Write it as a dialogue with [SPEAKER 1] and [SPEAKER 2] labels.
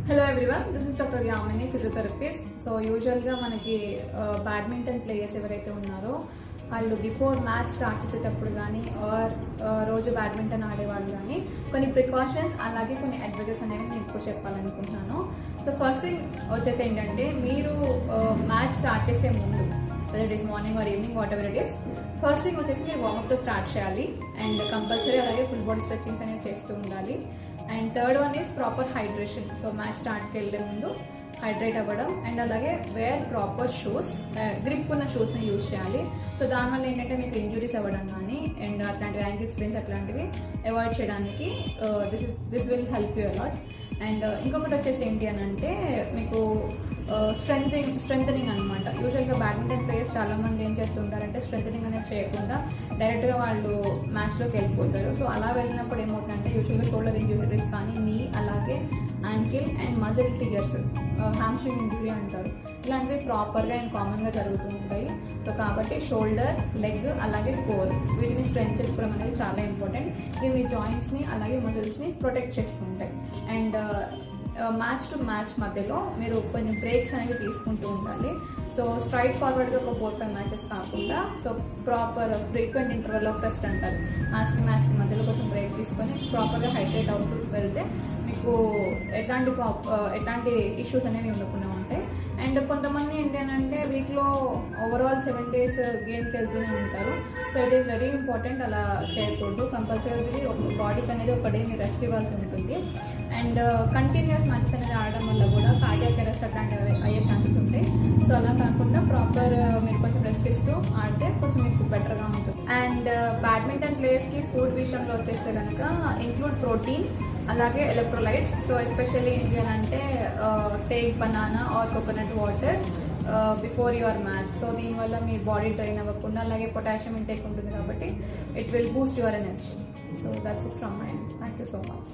[SPEAKER 1] Hello everyone, this is doctor Yamini, physiotherapist. So యూజువల్గా మనకి badminton players ఎవరైతే ఉన్నారో వాళ్ళు బిఫోర్ మ్యాచ్ స్టార్ట్ చేసేటప్పుడు కానీ ఆర్ రోజు బ్యాడ్మింటన్ ఆడేవాళ్ళు కానీ కొన్ని ప్రికాషన్స్ అలాగే కొన్ని అడ్వైజెస్ అనేవి నేను ఇప్పుడు చెప్పాలనుకుంటున్నాను. సో ఫస్ట్ థింగ్ వచ్చేసి ఏంటంటే, మీరు మ్యాచ్ స్టార్ట్ చేసే ముందు, whether it is morning or evening, whatever it is, first thing వచ్చేసి మీరు వార్మప్తో స్టార్ట్ చేయాలి. అండ్ కంపల్సరీ అలాగే ఫుల్ బాడీ స్ట్రెచింగ్స్ అనేవి చేస్తూ ఉండాలి. And third one is proper hydration. So match స్టార్ట్కి వెళ్ళే ముందు హైడ్రేట్ అవ్వడం. అండ్ అలాగే వేర్ ప్రాపర్ షూస్, గ్రిప్ ఉన్న షూస్ని యూజ్ చేయాలి. సో దానివల్ల ఏంటంటే మీకు ఇంజురీస్ అవ్వడం కానీ అండ్ అట్లాంటివి యాంకిల్ స్ప్రెయిన్స్ అట్లాంటివి అవాయిడ్ చేయడానికి this will help you a lot. And ఇంకొకటి వచ్చేసి ఏంటి అని అంటే, మీకు స్ట్రెంథనింగ్ అనమాట. యూజువల్గా బ్యాడ్మింటన్ ప్లేయర్స్ చాలామంది ఏం చేస్తుంటారంటే స్ట్రెంథనింగ్ అనేది చేయకుండా డైరెక్ట్గా వాళ్ళు మ్యాచ్లోకి వెళ్ళిపోతారు. సో అలా వెళ్ళినప్పుడు ఏమవుతుందంటే యూజువల్గా షోల్డర్ ఇంజురీస్ కానీ, నీ అలాగే ankle and muscle tears, hamstring injury అంటారు, ఇలాంటివి ప్రాపర్గా అండ్ కామన్గా జరుగుతూ ఉంటాయి. సో కాబట్టి షోల్డర్, లెగ్ అలాగే కోర్, వీటిని స్ట్రెంత్ చేసుకోవడం అనేది చాలా ఇంపార్టెంట్. ఇవి మీ జాయింట్స్ని అలాగే మజిల్స్ని ప్రొటెక్ట్ చేస్తుంటాయి. అండ్ మ్యాచ్ టు మ్యాచ్ మధ్యలో మీరు కొంచెం బ్రేక్స్ అనేవి తీసుకుంటూ ఉండాలి. సో స్ట్రైట్ ఫార్వర్డ్గా ఒక 4-5 మ్యాచెస్ కాకుండా, so proper frequent interval of rest అంటారు, మ్యాచ్కి మధ్యలో కొంచెం బ్రేక్ తీసుకొని ప్రాపర్గా హైడ్రేట్ అవుతూ వెళ్తే మీకు ఎట్లాంటి ఇష్యూస్ అనేవి ఉండకుండా ఉంటాయి. అండ్ కొంతమంది ఏంటి అని అంటే వీక్లో ఓవరాల్ 7 days గేమ్కి వెళ్తూనే ఉంటారు. So it is very important, అలా చేయకూడదు. కంపల్సరీ బాడీకి అనేది ఒక డే మీరు రెస్ట్ ఇవ్వాల్సి ఉంటుంది. అండ్ కంటిన్యూస్ మ్యాచెస్ అనేది ఆడడం వల్ల కూడా కార్డియాక్ అరెస్ట్ అట్లాంటివి అయ్యే ఛాన్సెస్ ఉంటాయి. సో అలా కాకుండా ప్రాపర్ మీరు కొంచెం రెస్ట్ ఇస్తూ ఆడితే కొంచెం మీకు బెటర్గా ఉంటుంది. అండ్ బ్యాడ్మింటన్ ప్లేయర్స్కి ఫుడ్ విషయంలో వచ్చేస్తే కనుక ఇంక్లూడ్ ప్రోటీన్ అలాగే ఎలక్ట్రోలైట్స్. సో ఎస్పెషల్లీ ఏంటి అని అంటే take banana are coconut water before your match. So దీనివల్ల మీ బాడీ డ్రైన్ అవ్వకుండా, అలాగే పొటాషియం ఇంటేక్ ఉంటుంది కాబట్టి it will Boost your energy. So that's it from my end. Thank you so much.